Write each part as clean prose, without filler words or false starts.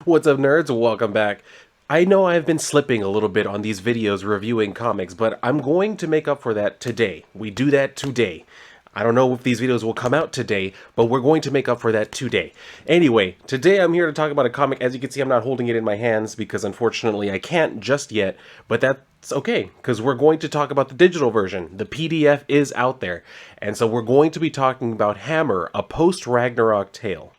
What's up, nerds? Welcome back. I know I've been slipping a little bit on these videos reviewing comics, but I'm going to make up for that today. We do that today. I don't know if these videos will come out today, but we're going to make up for that today. Anyway, today I'm here to talk about a comic. As you can see, I'm not holding it in my hands because unfortunately I can't just yet, but that's okay, because we're going to talk about the digital version. The PDF is out there, and so we're going to be talking about Hammer, a post-Ragnarok tale.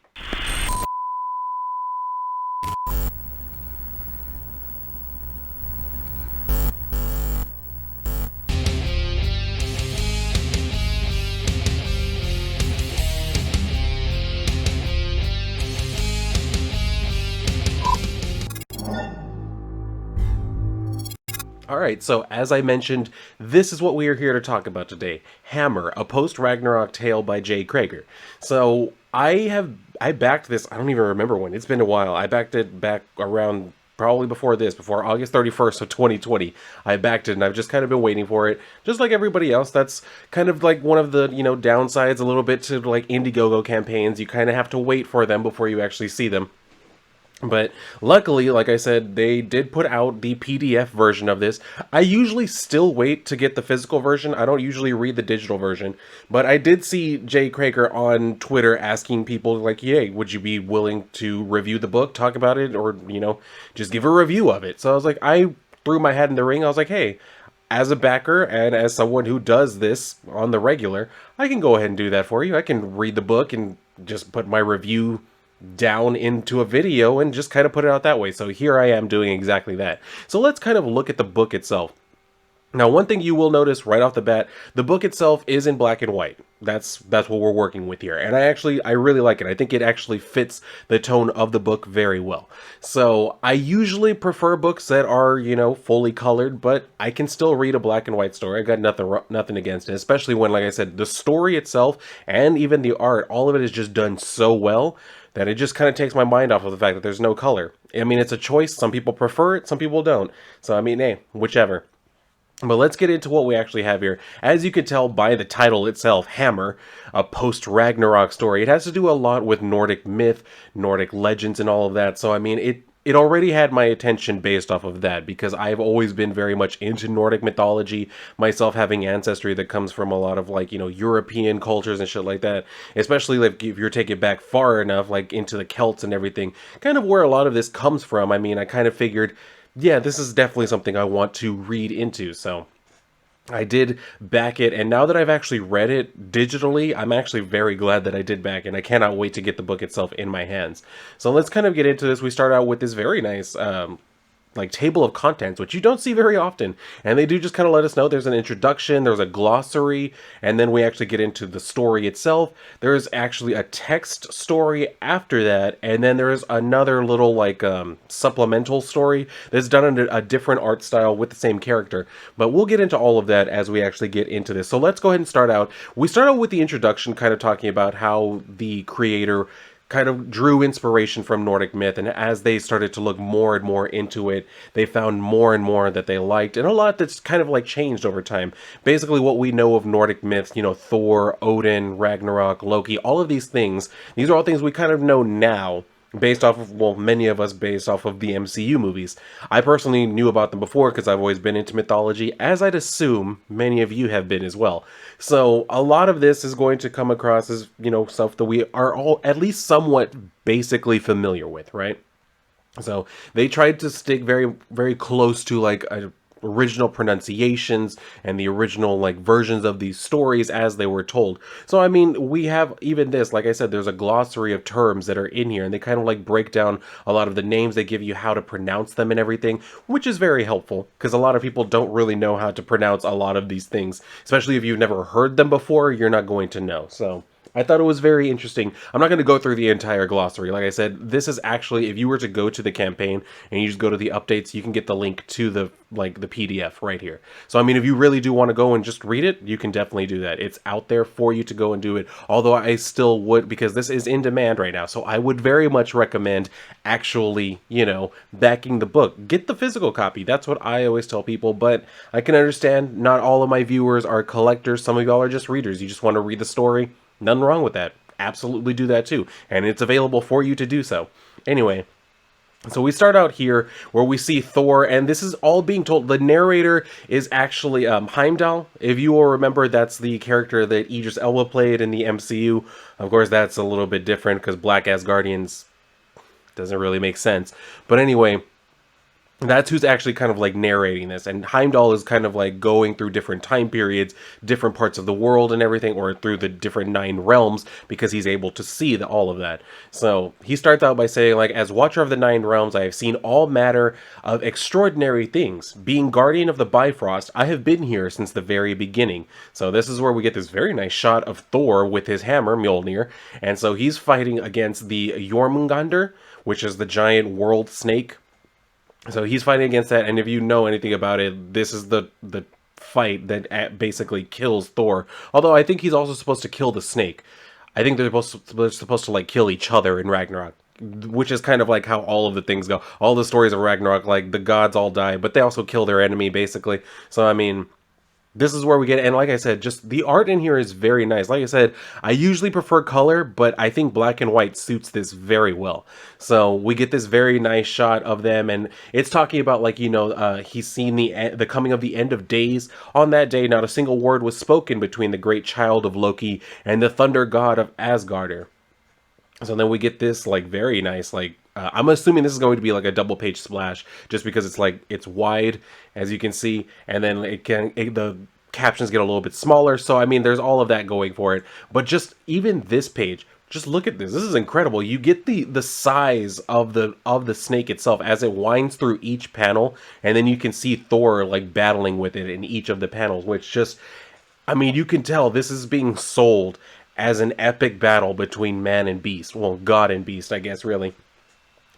Alright, so as I mentioned, this is what we are here to talk about today. Hammer, a post-Ragnarok tale by Jay Krager. So, I backed this, I don't even remember when, it's been a while. I backed it back around, probably before this, before August 31st of 2020. I backed it and I've just kind of been waiting for it. Just like everybody else, that's kind of like one of the, downsides a little bit to like Indiegogo campaigns. You kind of have to wait for them before you actually see them. But luckily, like I said, they did put out the PDF version of this. I usually still wait to get the physical version. I don't usually read the digital version. But I did see Jay Krager on Twitter asking people, like, "Yay, would you be willing to review the book, talk about it, or, just give a review of it?" So I was like, I threw my hat in the ring. I was like, hey, as a backer and as someone who does this on the regular, I can go ahead and do that for you. I can read the book and just put my review down into a video and just kind of put it out that way. So here I am doing exactly that. So let's kind of look at the book itself. Now, one thing you will notice right off the bat, the book itself is in black and white. That's what we're working with here. And I really like it. I think it actually fits the tone of the book very well. So I usually prefer books that are, fully colored, but I can still read a black and white story. I got nothing against it, especially when, like I said, the story itself and even the art, all of it is just done so well that it just kind of takes my mind off of the fact that there's no color. I mean, it's a choice. Some people prefer it, some people don't. So, I mean, hey, whichever. But let's get into what we actually have here. As you can tell by the title itself, Hammer, a post-Ragnarok story. It has to do a lot with Nordic myth, Nordic legends, and all of that. So, I mean, it already had my attention based off of that because I've always been very much into Nordic mythology, myself having ancestry that comes from a lot of like, European cultures and shit like that, especially like if you're taking it back far enough, like into the Celts and everything, kind of where a lot of this comes from. I mean, I kind of figured, yeah, this is definitely something I want to read into, so I did back it, and now that I've actually read it digitally, I'm actually very glad that I did back it, and I cannot wait to get the book itself in my hands. So let's kind of get into this. We start out with this very nice like table of contents, which you don't see very often. And they do just kind of let us know there's an introduction, there's a glossary, and then we actually get into the story itself. There's actually a text story after that, and then there's another little like supplemental story that's done in a different art style with the same character. But we'll get into all of that as we actually get into this. So let's go ahead and start out. We start out with the introduction, kind of talking about how the creator kind of drew inspiration from Nordic myth, and as they started to look more and more into it, they found more and more that they liked, and a lot that's kind of like changed over time. Basically what we know of Nordic myths, Thor, Odin, Ragnarok, Loki, all of these things, these are all things we kind of know now, based off of, well, many of us based off of the MCU movies. I personally knew about them before because I've always been into mythology, as I'd assume many of you have been as well. So a lot of this is going to come across as, stuff that we are all at least somewhat basically familiar with, right? So they tried to stick very, very close to like a original pronunciations and the original like versions of these stories as they were told. So I mean, we have even this, like I said, there's a glossary of terms that are in here, and they kind of like break down a lot of the names. They give you how to pronounce them and everything, which is very helpful because a lot of people don't really know how to pronounce a lot of these things, especially if you've never heard them before. You're not going to know. So I thought it was very interesting. I'm not going to go through the entire glossary. Like I said, this is actually, if you were to go to the campaign and you just go to the updates, you can get the link to the PDF right here. So, I mean, if you really do want to go and just read it, you can definitely do that. It's out there for you to go and do it. Although I still would, because this is in demand right now. So I would very much recommend actually, backing the book. Get the physical copy. That's what I always tell people. But I can understand not all of my viewers are collectors. Some of y'all are just readers. You just want to read the story. Nothing wrong with that. Absolutely do that too. And it's available for you to do so. Anyway, So we start out here where we see Thor, and this is all being told. The narrator is actually Heimdall. If you will remember, that's the character that Idris Elba played in the MCU. Of course, that's a little bit different because Black Asgardians doesn't really make sense. But anyway, that's who's actually kind of like narrating this, and Heimdall is kind of like going through different time periods, different parts of the world and everything, or through the different 9 realms, because he's able to see all of that. So he starts out by saying, like, as watcher of the 9 realms, I have seen all matter of extraordinary things. Being guardian of the Bifrost, I have been here since the very beginning. So this is where we get this very nice shot of Thor with his hammer, Mjolnir, and so he's fighting against the Jormungandr, which is the giant world snake. So he's fighting against that, and if you know anything about it, this is the fight that basically kills Thor. Although I think he's also supposed to kill the snake. I think they're supposed to like kill each other in Ragnarok, which is kind of like how all of the things go. All the stories of Ragnarok, like the gods all die, but they also kill their enemy basically. So I mean, this is where we get, and like I said, just the art in here is very nice. Like I said, I usually prefer color, but I think black and white suits this very well. So we get this very nice shot of them, and it's talking about, like, he's seen the coming of the end of days. On that day, not a single word was spoken between the great child of Loki and the thunder god of Asgard. So then we get this like very nice, like, I'm assuming this is going to be like a double page splash, just because it's wide, as you can see, and then the captions get a little bit smaller. So I mean, there's all of that going for it. But just even this page, just look at this. This is incredible. You get the size of the snake itself as it winds through each panel, and then you can see Thor like battling with it in each of the panels, which just, I mean, you can tell this is being sold as an epic battle between man and beast. Well, God and beast, I guess, really.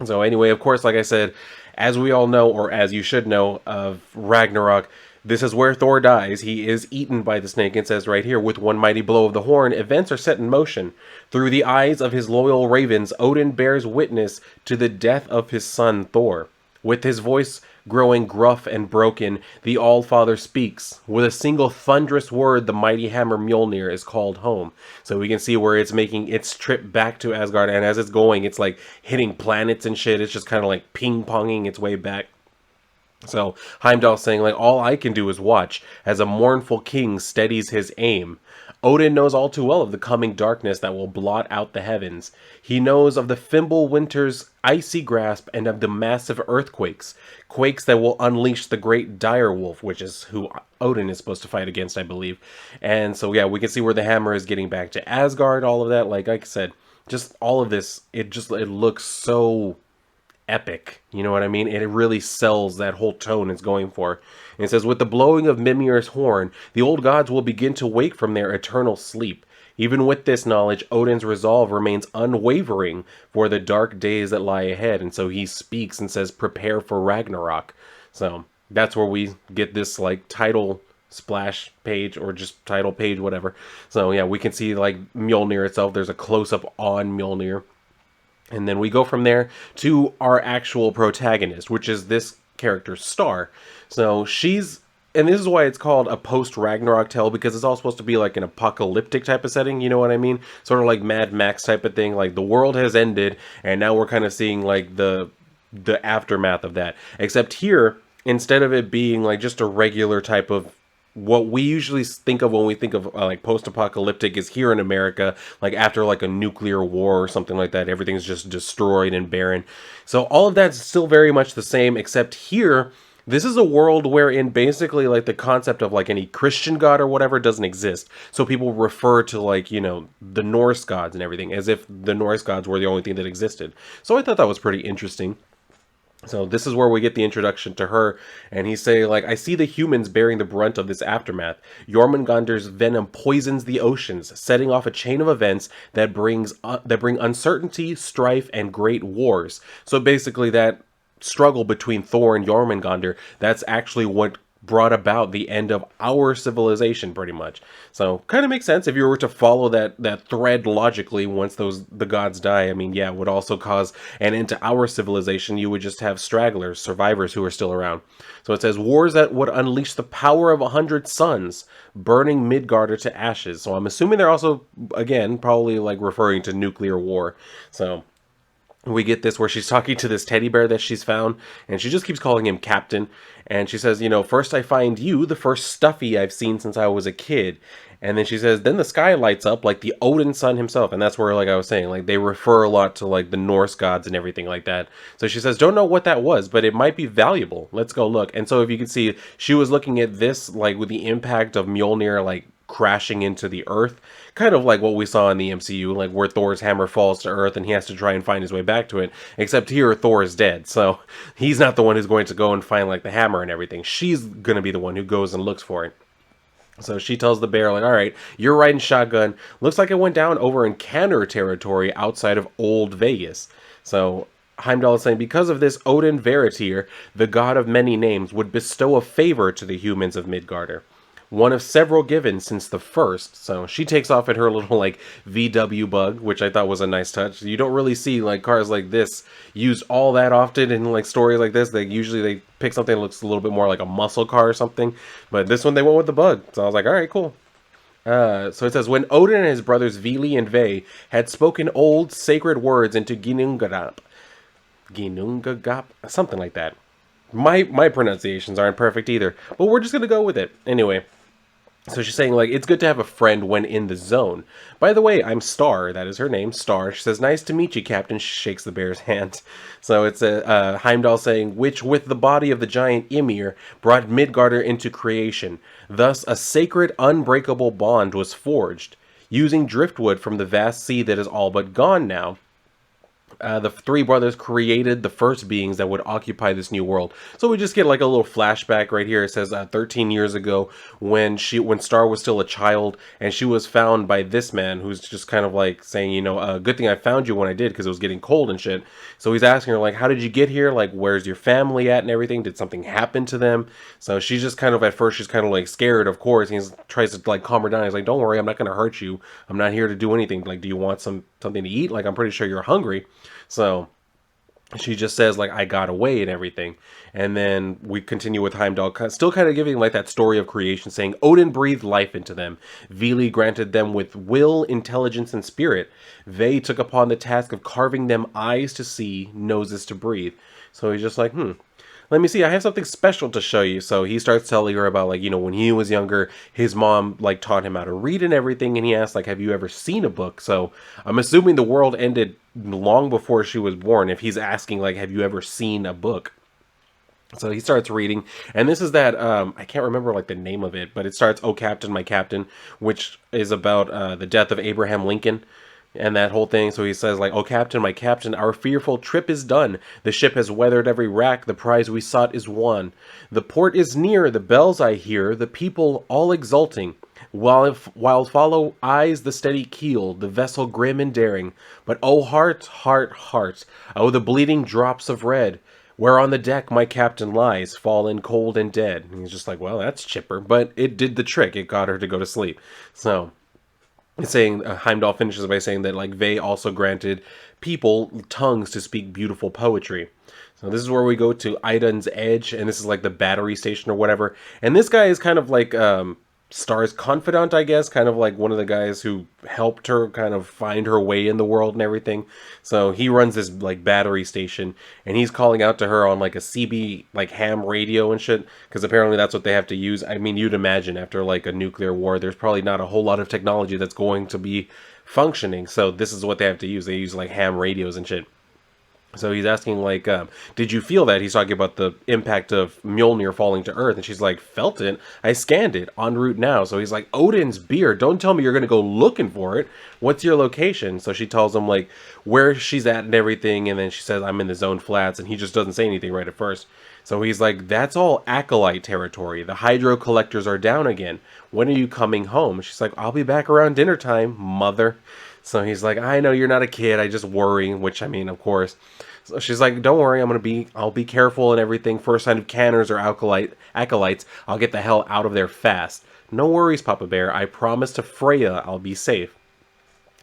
So anyway, of course, like I said, as we all know, or as you should know, of Ragnarok, this is where Thor dies. He is eaten by the snake. It says right here, with one mighty blow of the horn, events are set in motion. Through the eyes of his loyal ravens, Odin bears witness to the death of his son Thor. With his voice growing gruff and broken, the All-Father speaks. With a single thunderous word, the mighty hammer Mjolnir is called home. So we can see where it's making its trip back to Asgard, and as it's going, it's like hitting planets and shit. It's just kind of like ping-ponging its way back. So Heimdall saying, like, all I can do is watch as a mournful king steadies his aim. Odin knows all too well of the coming darkness that will blot out the heavens. He knows of the Fimbul winter's icy grasp and of the massive earthquakes, quakes that will unleash the great direwolf, which is who Odin is supposed to fight against, I believe. And so, yeah, we can see where the hammer is getting back to Asgard, all of that. Like I said, just all of this, it looks so epic. You know what I mean? It really sells that whole tone it's going for. And it says, with the blowing of Mimir's horn, the old gods will begin to wake from their eternal sleep. Even with this knowledge, Odin's resolve remains unwavering for the dark days that lie ahead. And so he speaks and says, prepare for Ragnarok. So that's where we get this like title splash page, or just title page, whatever. So yeah, we can see like Mjolnir itself. There's a close-up on Mjolnir. And then we go from there to our actual protagonist, which is this character, Star. So she's, and this is why it's called a post-Ragnarok tale, because it's all supposed to be like an apocalyptic type of setting, you know what I mean? Sort of like Mad Max type of thing, like the world has ended, and now we're kind of seeing like the aftermath of that. Except here, instead of it being like just a regular type of, what we usually think of when we think of like post-apocalyptic is here in America, like after like a nuclear war or something like that, everything's just destroyed and barren. So all of that's still very much the same, except here, this is a world wherein basically like the concept of like any Christian god or whatever doesn't exist. So people refer to like, the Norse gods and everything as if the Norse gods were the only thing that existed. So I thought that was pretty interesting. So this is where we get the introduction to her, and he's saying, like, I see the humans bearing the brunt of this aftermath. Jormungandr's venom poisons the oceans, setting off a chain of events that bring uncertainty, strife, and great wars. So basically that struggle between Thor and Jormungandr, that's actually what brought about the end of our civilization, pretty much. So kind of makes sense if you were to follow that thread logically. Once the gods die, I mean, yeah, it would also cause an end to our civilization. You would just have stragglers, survivors who are still around. So it says, wars that would unleash the power of 100 suns, burning Midgard to ashes. So I'm assuming they're also, again, probably like referring to nuclear war. So we get this where she's talking to this teddy bear that she's found, and she just keeps calling him Captain. And she says, first I find you, the first Stuffy I've seen since I was a kid. And then she says, then the sky lights up like the Odin son himself. And that's where, like I was saying, like they refer a lot to like the Norse gods and everything like that. So she says, don't know what that was, but it might be valuable. Let's go look. And so if you can see, she was looking at this like with the impact of Mjolnir like crashing into the earth, kind of like what we saw in the MCU, like where Thor's hammer falls to earth and he has to try and find his way back to it, except here Thor is dead, so he's not the one who's going to go and find like the hammer and everything. She's gonna be the one who goes and looks for it. So she tells the bear, like, all right, you're riding shotgun. Looks like it went down over in Canner territory outside of Old Vegas. So Heimdall is saying, because of this, Odin Veritir, the god of many names, would bestow a favor to the humans of Midgardr. One of several given since the first. So she takes off at her little like VW bug, which I thought was a nice touch. You don't really see like cars like this used all that often in like stories like this. They pick something that looks a little bit more like a muscle car or something. But this one they went with the bug. So I was like, all right, cool. So it says, when Odin and his brothers Vili and Ve had spoken old sacred words into Ginnungagap, something like that. My pronunciations aren't perfect either, but we're just gonna go with it anyway. So she's saying, like, it's good to have a friend when in the zone. By the way, I'm Star. That is her name, Star. She says, nice to meet you, Captain. She shakes the bear's hand. So it's Heimdall saying, which with the body of the giant Ymir brought Midgardr into creation. Thus, a sacred, unbreakable bond was forged, using driftwood from the vast sea that is all but gone now. The three brothers created the first beings that would occupy this new world. So we just get like a little flashback right here. It says 13 years ago when Star was still a child and she was found by this man who's just kind of like saying, good thing I found you when I did because it was getting cold and shit. So he's asking her like, how did you get here? Like, where's your family at and everything? Did something happen to them? So she's just kind of, at first she's kind of like scared, of course. He tries to like calm her down. He's like, don't worry, I'm not going to hurt you. I'm not here to do anything. Like, do you want something to eat? Like, I'm pretty sure you're hungry. So she just says, like, I got away and everything. And then we continue with Heimdall, still kind of giving, like, that story of creation, saying, Odin breathed life into them. Vili granted them with will, intelligence, and spirit. They took upon the task of carving them eyes to see, noses to breathe. So he's just like, let me see, I have something special to show you. So he starts telling her about, like, when he was younger, his mom, like, taught him how to read and everything. And he asked, like, have you ever seen a book? So I'm assuming the world ended long before she was born, if he's asking, like, have you ever seen a book? So he starts reading, and this is that, I can't remember, like, the name of it, but it starts, Oh Captain, My Captain, which is about the death of Abraham Lincoln. And that whole thing, so he says, like, oh, Captain, my Captain, our fearful trip is done. The ship has weathered every rack, the prize we sought is won. The port is near, the bells I hear, the people all exulting. While follow eyes the steady keel, the vessel grim and daring. But oh, heart, heart, heart, oh, the bleeding drops of red, where on the deck my Captain lies, fallen cold and dead. And he's just like, well, that's chipper, but it did the trick. It got her to go to sleep. So it's saying, Heimdall finishes by saying that, like, Ve also granted people tongues to speak beautiful poetry. So this is where we go to Idun's Edge, and this is like the battery station or whatever. And this guy is kind of like Star's confidant, I guess, kind of like one of the guys who helped her kind of find her way in the world and everything. So he runs this like battery station, and he's calling out to her on like a CB like ham radio and shit, because apparently that's what they have to use. I mean, you'd imagine after like a nuclear war, there's probably not a whole lot of technology that's going to be functioning. So this is what they have to use. They use like ham radios and shit. So he's asking, like, did you feel that? He's talking about the impact of Mjolnir falling to Earth. And she's like, felt it. I scanned it. En route now. So he's like, Odin's beer. Don't tell me you're going to go looking for it. What's your location? So she tells him, like, where she's at and everything. And then she says, I'm in the Zone Flats. And he just doesn't say anything right at first. So he's like, that's all Acolyte territory. The Hydro Collectors are down again. When are you coming home? She's like, I'll be back around dinner time, mother. So he's like, I know you're not a kid. I just worry, which, I mean, of course. So she's like, don't worry, I'll be careful and everything. First sign of canners or acolytes, I'll get the hell out of there fast. No worries, Papa Bear. I promise to Freya I'll be safe.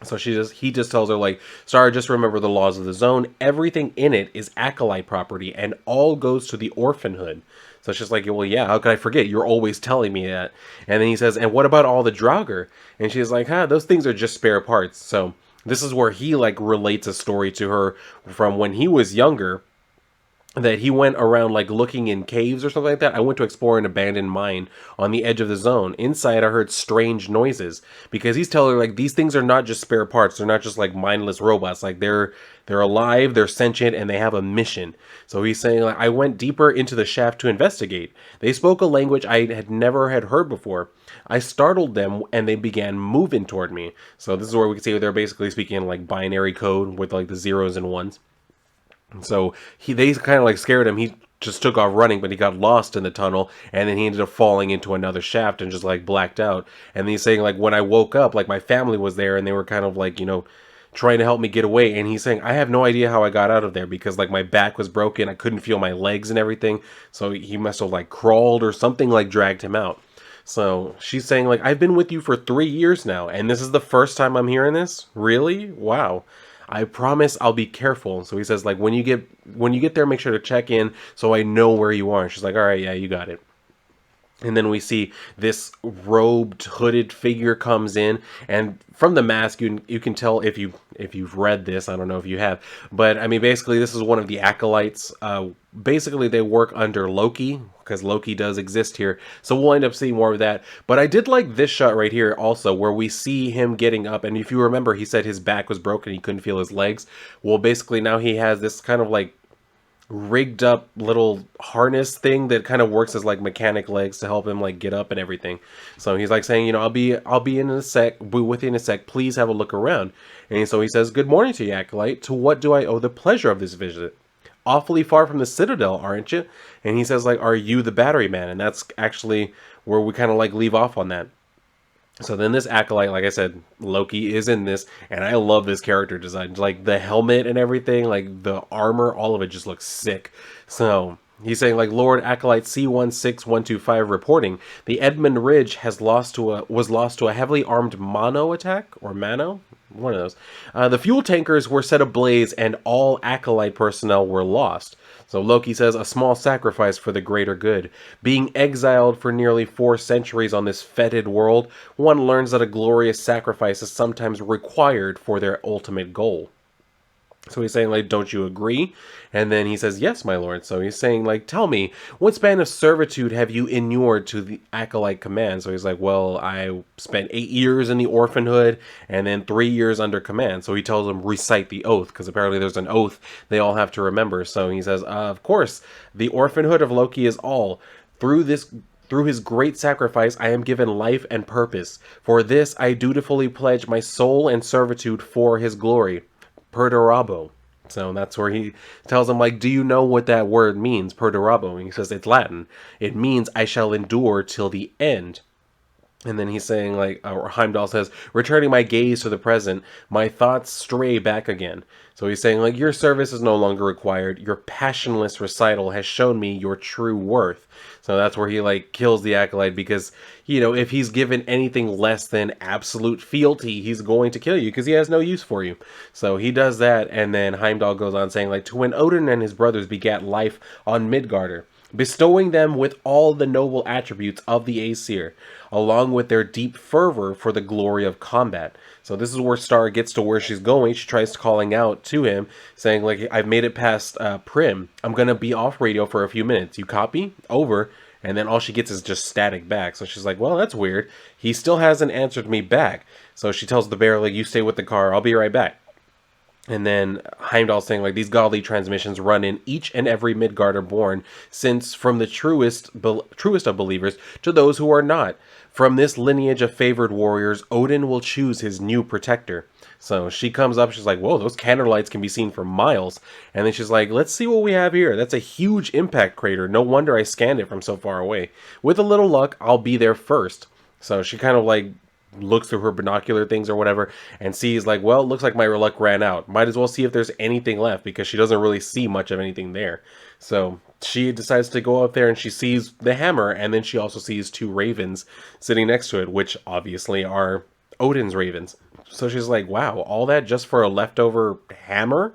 So he just tells her, like, sorry, just remember the laws of the zone. Everything in it is Acolyte property, and all goes to the orphanhood. So she's like, well, yeah, how could I forget? You're always telling me that. And then he says, and what about all the Draugr? And she's like, those things are just spare parts. So This is where he like relates a story to her from when he was younger, that he went around like looking in caves or something like that. I went to explore an abandoned mine on the edge of the zone. Inside, I heard strange noises, because he's telling her like these things are not just spare parts. They're not just like mindless robots. Like they're alive, they're sentient, and they have a mission. So he's saying like I went deeper into the shaft to investigate. They spoke a language I had never had heard before. I startled them and they began moving toward me. So this is where we can see they're basically speaking like binary code with like the zeros and ones. So they kind of like scared him. He just took off running, but he got lost in the tunnel, and then he ended up falling into another shaft and just like blacked out. And he's saying like when I woke up, like my family was there, and they were kind of like trying to help me get away. And he's saying I have no idea how I got out of there, because like my back was broken, I couldn't feel my legs and everything. So he must have like crawled or something like dragged him out. So she's saying like I've been with you for 3 years now, and this is the first time I'm hearing this. Really? Wow. I promise I'll be careful. So he says like when you get there, make sure to check in so I know where you are. And she's like, all right, yeah, you got it. And then we see this robed, hooded figure comes in, and from the mask, you can tell if you've read this. I don't know if you have, but I mean, basically, this is one of the acolytes. Basically, they work under Loki, because Loki does exist here, so we'll end up seeing more of that. But I did like this shot right here also, where we see him getting up, and if you remember, he said his back was broken, he couldn't feel his legs. Well, basically, now he has this kind of like rigged up little harness thing that kind of works as like mechanic legs to help him like get up and everything. So he's like saying, I'll be in a sec, be within a sec, please have a look around. And so he says, good morning to you, acolyte. To what do I owe the pleasure of this visit? Awfully far from the citadel, aren't you? And he says like, are you the battery man? And that's actually where we kind of like leave off on that. So then this acolyte, like I said, Loki is in this, and I love this character design. Like the helmet and everything, like the armor, all of it just looks sick. So he's saying like, Lord Acolyte C16125 reporting, the Edmund Ridge was lost to a heavily armed mono attack, or mano, one of those. The fuel tankers were set ablaze, and all Acolyte personnel were lost. So Loki says, a small sacrifice for the greater good. Being exiled for nearly 4 centuries on this fetid world, one learns that a glorious sacrifice is sometimes required for their ultimate goal. So he's saying, like, don't you agree? And then he says, yes, my lord. So he's saying, like, tell me, what span of servitude have you inured to the acolyte command? So he's like, well, I spent 8 years in the orphanhood and then 3 years under command. So he tells him, recite the oath, because apparently there's an oath they all have to remember. So he says, of course, the orphanhood of Loki is all. Through his great sacrifice, I am given life and purpose. For this, I dutifully pledge my soul and servitude for his glory. Perdurabo. So that's where he tells him, like, do you know what that word means, perdurabo? And he says, it's Latin. It means I shall endure till the end. And then he's saying, like, or Heimdall says, returning my gaze to the present, my thoughts stray back again. So he's saying, like, your service is no longer required. Your passionless recital has shown me your true worth. So that's where he, like, kills the acolyte, because, if he's given anything less than absolute fealty, he's going to kill you, because he has no use for you. So he does that, and then Heimdall goes on saying, like, to when Odin and his brothers begat life on Midgarder, bestowing them with all the noble attributes of the Aesir, along with their deep fervor for the glory of combat. So this is where Star gets to where she's going. She tries calling out to him, saying, like, I've made it past Prim. I'm going to be off radio for a few minutes. You copy? Over. And then all she gets is just static back. So she's like, well, that's weird. He still hasn't answered me back. So she tells the bear, like, you stay with the car. I'll be right back. And then Heimdall saying, like, these godly transmissions run in each and every Midgarder born, since from the truest of believers to those who are not. From this lineage of favored warriors, Odin will choose his new protector. So she comes up, she's like, whoa, those candle lights can be seen for miles. And then she's like, let's see what we have here. That's a huge impact crater. No wonder I scanned it from so far away. With a little luck, I'll be there first. So she kind of like looks through her binocular things or whatever and sees like, well, it looks like my luck ran out. Might as well see if there's anything left, because she doesn't really see much of anything there. So she decides to go up there and she sees the hammer, and then she also sees 2 ravens sitting next to it, which obviously are Odin's ravens. So she's like, wow, all that just for a leftover hammer?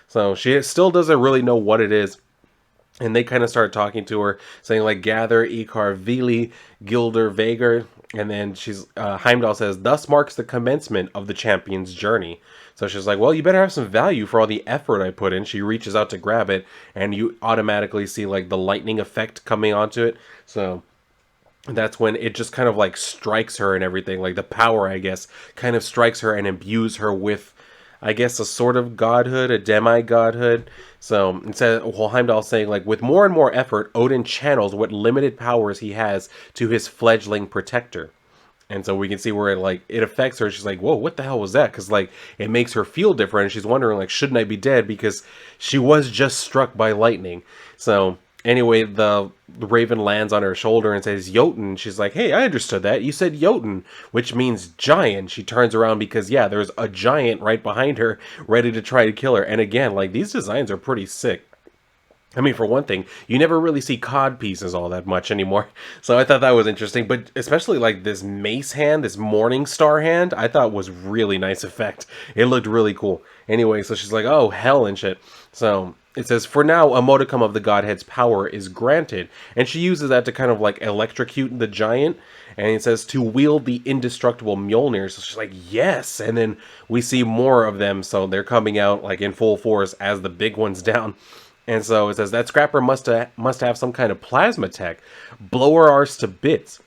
So she still doesn't really know what it is. And they kind of start talking to her, saying like, gather Ikar Vili, Gilder Vagar. And then Heimdall says, thus marks the commencement of the champion's journey. So she's like, well, you better have some value for all the effort I put in. She reaches out to grab it, and you automatically see like the lightning effect coming onto it. So that's when it just kind of like strikes her and everything. Like the power, I guess, kind of strikes her and imbues her with, I guess, a sort of godhood, a demi-godhood. So instead, well, Heimdall's saying, like, with more and more effort, Odin channels what limited powers he has to his fledgling protector. And so we can see where it affects her. She's like, whoa, what the hell was that? Because, like, it makes her feel different. And she's wondering, like, shouldn't I be dead? Because she was just struck by lightning. So anyway, the raven lands on her shoulder and says, Jotun. She's like, hey, I understood that. You said Jotun, which means giant. She turns around because, yeah, there's a giant right behind her ready to try to kill her. And again, like, these designs are pretty sick. I mean, for one thing, you never really see cod pieces all that much anymore. So I thought that was interesting. But especially like this mace hand, this morning star hand, I thought was really nice effect. It looked really cool. Anyway, so she's like, oh, hell and shit. So it says, for now, a modicum of the Godhead's power is granted. And she uses that to kind of like electrocute the giant. And it says to wield the indestructible Mjolnir. So she's like, yes. And then we see more of them. So they're coming out like in full force as the big one's down. And so it says that Scrapper must have some kind of plasma tech, blow her arse to bits.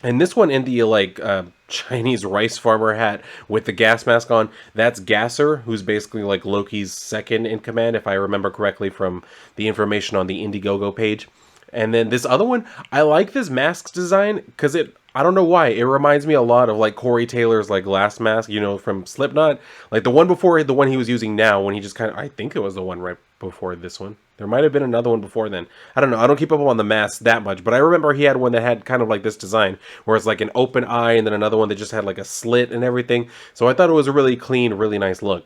And this one in the like Chinese rice farmer hat with the gas mask on, that's Gasser, who's basically like Loki's second in command, if I remember correctly from the information on the Indiegogo page. And then this other one, I like this mask's design because I don't know why, it reminds me a lot of like Corey Taylor's like last mask, you know, from Slipknot. Like the one before the one he was using now, when he just kind of, I think it was the one right before this one. There might have been another one before then. I don't know. I don't keep up on the masks that much, but I remember he had one that had kind of like this design, where it's like an open eye, and then another one that just had like a slit and everything. So I thought it was a really clean, really nice look.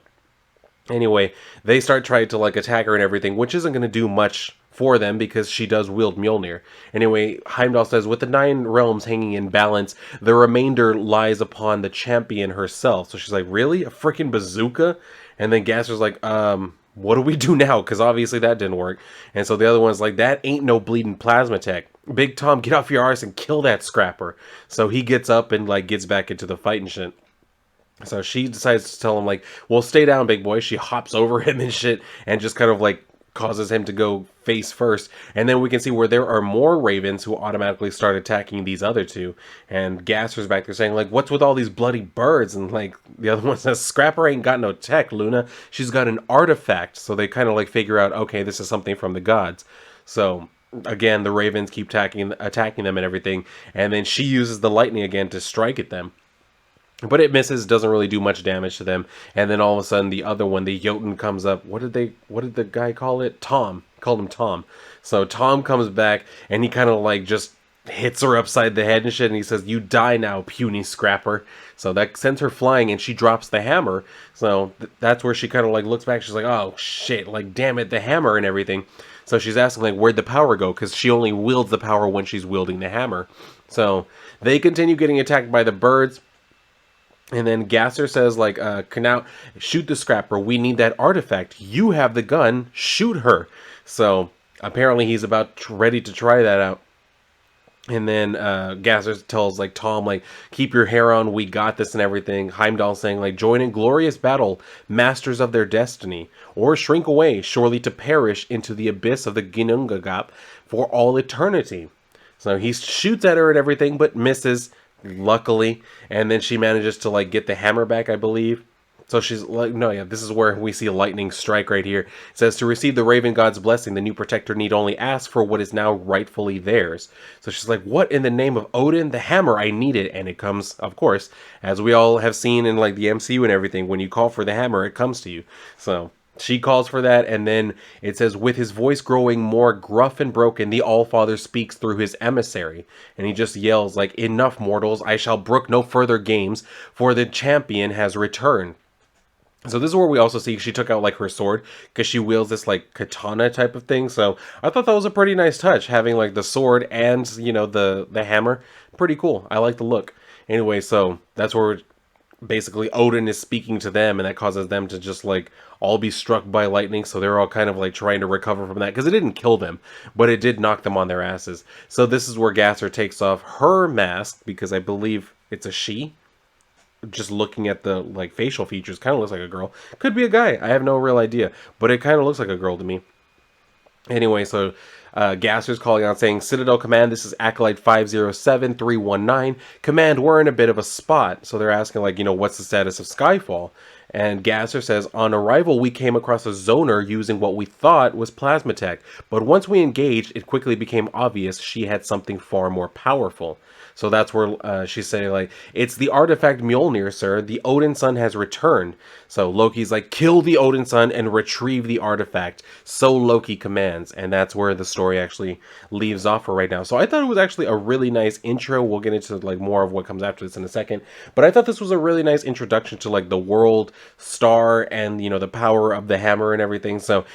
Anyway, they start trying to like attack her and everything, which isn't going to do much for them because she does wield Mjolnir. Anyway, Heimdall says, with the 9 realms hanging in balance, the remainder lies upon the champion herself. So she's like, really? A freaking bazooka? And then Gasser's like, what do we do now? Because obviously that didn't work. And so the other one's like, that ain't no bleeding plasma tech. Big Tom, get off your arse and kill that Scrapper. So he gets up and like gets back into the fight and shit. So she decides to tell him like, well, stay down, big boy. She hops over him and shit and just kind of like causes him to go face first. And then we can see where there are more ravens who automatically start attacking these other two. And Gasser's back there saying like, what's with all these bloody birds? And like the other one says, Scrapper ain't got no tech, Luna. She's got an artifact. So they kind of like figure out, okay, this is something from the gods. So again, the ravens keep attacking them and everything. And then she uses the lightning again to strike at them. But it misses, doesn't really do much damage to them. And then all of a sudden, the other one, the Jotun, comes up. What did the guy call it? Tom. Called him Tom. So Tom comes back, and he kind of like just hits her upside the head and shit. And he says, you die now, puny Scrapper. So that sends her flying, and she drops the hammer. So that's where she kind of like looks back. She's like, oh shit, like damn it, the hammer and everything. So she's asking like, where'd the power go? Because she only wields the power when she's wielding the hammer. So they continue getting attacked by the birds. And then Gasser says, like, now shoot the Scrapper. We need that artifact. You have the gun. Shoot her. So apparently he's about ready to try that out. And then Gasser tells, like, Tom, like, keep your hair on. We got this and everything. Heimdall saying, like, join in glorious battle, masters of their destiny. Or shrink away, surely to perish into the abyss of the Ginnungagap for all eternity. So he shoots at her and everything, but misses. Luckily, and then she manages to like get the hammer back, I believe. So she's like, no, yeah, this is where we see a lightning strike right here. It says, to receive the Raven God's blessing, the new protector need only ask for what is now rightfully theirs. So she's like, what in the name of Odin? The hammer, I need it. And it comes, of course, as we all have seen in like the MCU and everything, when you call for the hammer, it comes to you. So she calls for that, and then it says, with his voice growing more gruff and broken, the All-Father speaks through his emissary. And he just yells, like, enough, mortals, I shall brook no further games, for the champion has returned. So this is where we also see she took out, like, her sword, because she wields this, like, katana type of thing. So I thought that was a pretty nice touch, having, like, the sword and, you know, the hammer. Pretty cool. I like the look. Anyway, so that's where basically Odin is speaking to them, and that causes them to just like all be struck by lightning. So they're all kind of like trying to recover from that, because it didn't kill them, but it did knock them on their asses. So this is where Gasser takes off her mask, because I believe it's a she. just looking at the like facial features, kind of looks like a girl. Could be a guy. I have no real idea, but it kind of looks like a girl to me. Anyway, so Gasser's calling out saying, Citadel Command, this is Acolyte 507319. Command, we're in a bit of a spot. So they're asking, like, what's the status of Skyfall? And Gasser says, on arrival, we came across a zoner using what we thought was plasma tech. But once we engaged, it quickly became obvious she had something far more powerful. So that's where she's saying, like, it's the artifact Mjolnir, sir. The Odin Son has returned. So Loki's like, kill the Odin Son and retrieve the artifact. So Loki commands. And that's where the story actually leaves off for right now. So I thought it was actually a really nice intro. We'll get into like more of what comes after this in a second. But I thought this was a really nice introduction to like the world star and, the power of the hammer and everything. So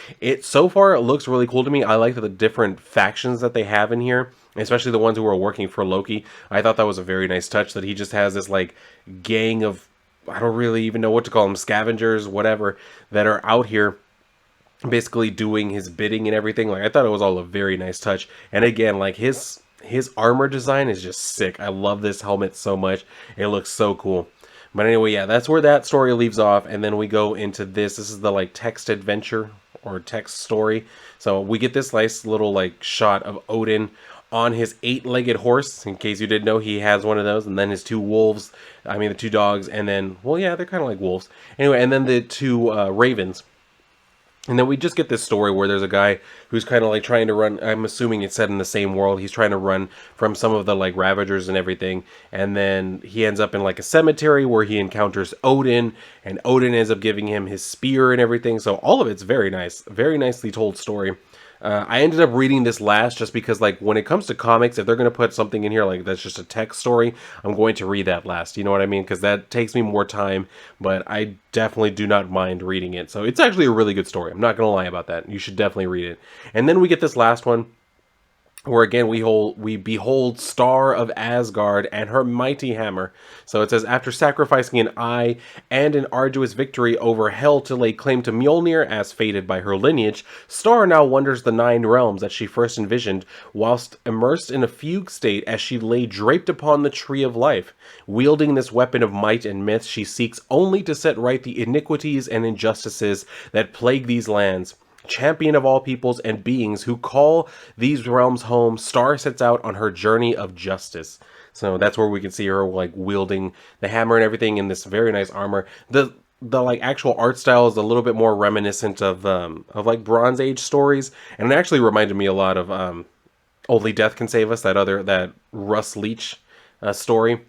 so far it looks really cool to me. I like the different factions that they have in here, especially the ones who are working for Loki. I thought that was a very nice touch that he just has this like gang of, I don't really even know what to call them, scavengers, whatever, that are out here basically doing his bidding and everything. Like, I thought it was all a very nice touch. And again, like his armor design is just sick. I love this helmet so much. It looks so cool. But anyway, yeah, that's where that story leaves off. And then we go into this. This is the like text adventure or text story. So we get this nice little like shot of Odin on his 8-legged horse. In case you didn't know, he has one of those. And then his two wolves, the two dogs. And then, well, yeah, they're kind of like wolves. Anyway, and then the two ravens. And then we just get this story where there's a guy who's kind of like trying to run. I'm assuming it's set in the same world. He's trying to run from some of the like Ravagers and everything. And then he ends up in like a cemetery where he encounters Odin. And Odin ends up giving him his spear and everything. So all of it's very nice. Very nicely told story. I ended up reading this last just because, like, when it comes to comics, if they're going to put something in here like that's just a text story, I'm going to read that last. You know what I mean? Because that takes me more time, but I definitely do not mind reading it. So it's actually a really good story. I'm not going to lie about that. You should definitely read it. And then we get this last one, where again we behold Star of Asgard and her mighty hammer. So it says, after sacrificing an eye and an arduous victory over Hel to lay claim to Mjolnir as fated by her lineage, Star now wanders the 9 realms that she first envisioned, whilst immersed in a fugue state as she lay draped upon the tree of life. Wielding this weapon of might and myth, she seeks only to set right the iniquities and injustices that plague these lands. Champion of all peoples and beings who call these realms home, Star sets out on her journey of justice. So that's where we can see her like wielding the hammer and everything in this very nice armor. The like actual art style is a little bit more reminiscent of like Bronze Age stories, and it actually reminded me a lot of Only Death Can Save Us, that Russ Leach story.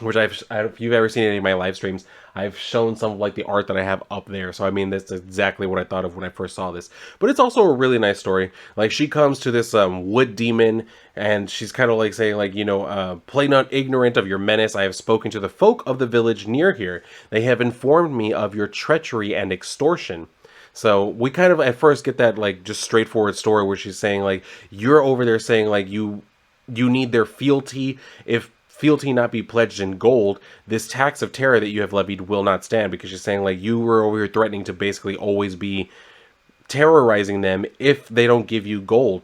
Which if you've ever seen any of my live streams, I've shown some of like the art that I have up there. So I mean, that's exactly what I thought of when I first saw this. But it's also a really nice story. Like, she comes to this wood demon, and she's kind of like saying, like, play not ignorant of your menace. I have spoken to the folk of the village near here. They have informed me of your treachery and extortion. So we kind of at first get that like just straightforward story where she's saying like, you're over there saying like you need their fealty. If fealty not be pledged in gold, this tax of terror that you have levied will not stand, because you're saying like you were over here threatening to basically always be terrorizing them if they don't give you gold.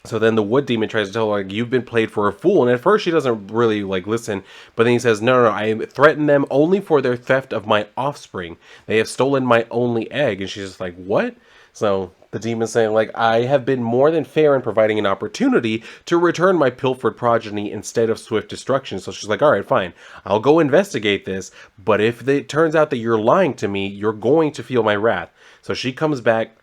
So then the wood demon tries to tell her, like, you've been played for a fool. And at first she doesn't really like listen, but then he says, no, I threaten them only for their theft of my offspring. They have stolen my only egg. And she's just like, what? So the demon's saying, like, I have been more than fair in providing an opportunity to return my pilfered progeny instead of swift destruction. So she's like, all right, fine. I'll go investigate this. But if it turns out that you're lying to me, you're going to feel my wrath. So she comes back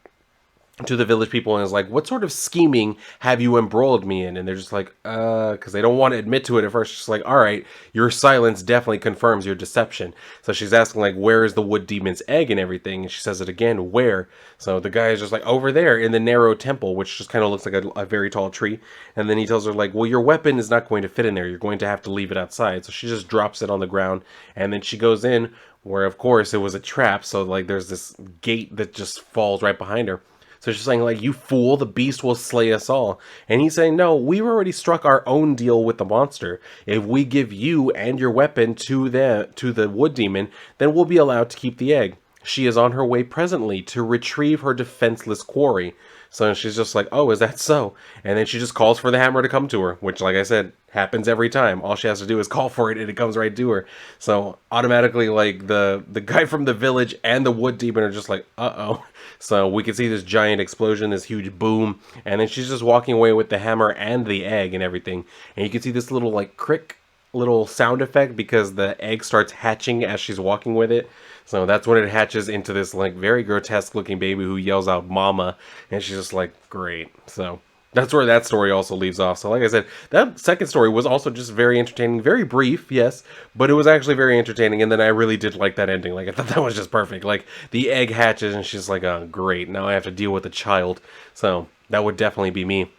to the village people and is like, what sort of scheming have you embroiled me in? And they're just like, because they don't want to admit to it at first. She's like, all right, your silence definitely confirms your deception. So she's asking, like, where is the wood demon's egg and everything? And she says it again, where? So the guy is just like, over there in the narrow temple, which just kind of looks like a very tall tree. And then he tells her, like, well, your weapon is not going to fit in there. You're going to have to leave it outside. So she just drops it on the ground. And then she goes in, where, of course, it was a trap. So, like, there's this gate that just falls right behind her. So she's saying, like, you fool, the beast will slay us all. And he's saying, no, we've already struck our own deal with the monster. If we give you and your weapon to the wood demon, then we'll be allowed to keep the egg. She is on her way presently to retrieve her defenseless quarry. So she's just like, oh, is that so? And then she just calls for the hammer to come to her, which, like I said, happens every time. All she has to do is call for it and it comes right to her. So automatically, like, the guy from the village and the wood demon are just like, uh-oh. So we can see this giant explosion, this huge boom, and then she's just walking away with the hammer and the egg and everything. And you can see this little, like, crick little sound effect because the egg starts hatching as she's walking with it. So that's when it hatches into this, like, very grotesque looking baby who yells out mama, and she's just like, great. So that's where that story also leaves off. So like I said, that second story was also just very entertaining, very brief, yes, but it was actually very entertaining. And then I really did like that ending. Like, I thought that was just perfect. Like, the egg hatches and she's like, oh, great, now I have to deal with the child. So that would definitely be me.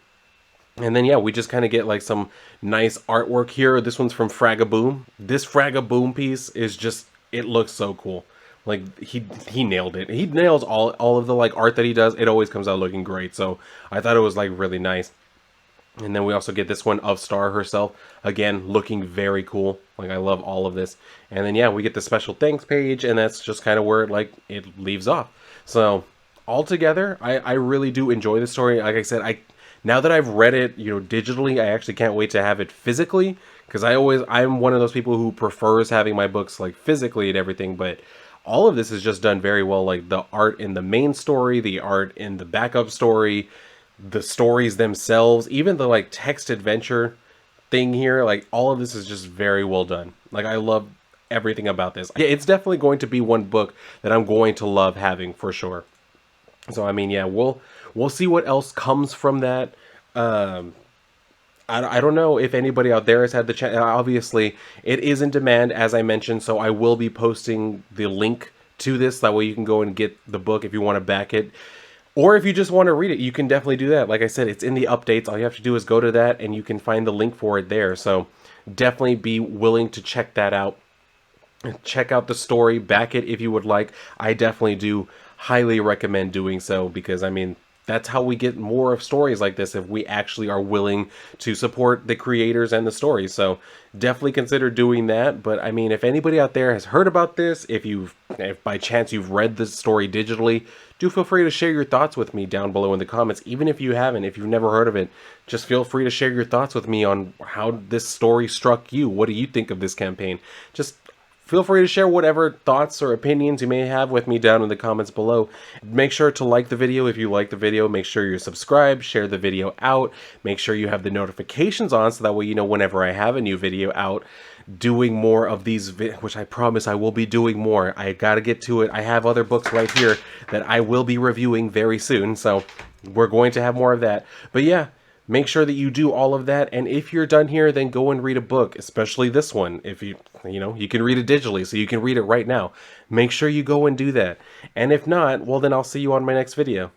And then, yeah, we just kind of get, like, some nice artwork here. This one's from Fragaboom. This Fragaboom piece is just, it looks so cool. Like, he nailed it. He nails all of the, like, art that he does. It always comes out looking great. So I thought it was, like, really nice. And then we also get this one of Star herself. Again, looking very cool. Like, I love all of this. And then, yeah, we get the special thanks page. And that's just kind of where, like, it leaves off. So altogether, I really do enjoy the story. Like I said, now that I've read it, you know, digitally, I actually can't wait to have it physically, because I'm one of those people who prefers having my books, like, physically and everything. But all of this is just done very well. Like, the art in the main story, the art in the backup story, the stories themselves, even the, like, text adventure thing here, like, all of this is just very well done. Like, I love everything about this. Yeah, it's definitely going to be one book that I'm going to love having for sure. So I mean, yeah, we'll see what else comes from that. I don't know if anybody out there has had the chance. Obviously, it is in demand, as I mentioned, so I will be posting the link to this. That way you can go and get the book if you want to back it. Or if you just want to read it, you can definitely do that. Like I said, it's in the updates. All you have to do is go to that, and you can find the link for it there. So definitely be willing to check that out. Check out the story, back it if you would like. I definitely do highly recommend doing so, because I mean, that's how we get more of stories like this, if we actually are willing to support the creators and the stories. So definitely consider doing that. But I mean, if anybody out there has heard about this, if by chance you've read the story digitally, do feel free to share your thoughts with me down below in the comments. Even if you haven't, if you've never heard of it, just feel free to share your thoughts with me on how this story struck you. What do you think of this campaign? Just feel free to share whatever thoughts or opinions you may have with me down in the comments below. Make sure to like the video if you like the video. Make sure you're subscribed. Share the video out. Make sure you have the notifications on so that way you know whenever I have a new video out. Doing more of these, which I promise I will be doing more. I gotta get to it. I have other books right here that I will be reviewing very soon. So we're going to have more of that. But yeah. Make sure that you do all of that, and if you're done here, then go and read a book, especially this one. If you can read it digitally, so you can read it right now. Make sure you go and do that. And if not, well, then I'll see you on my next video.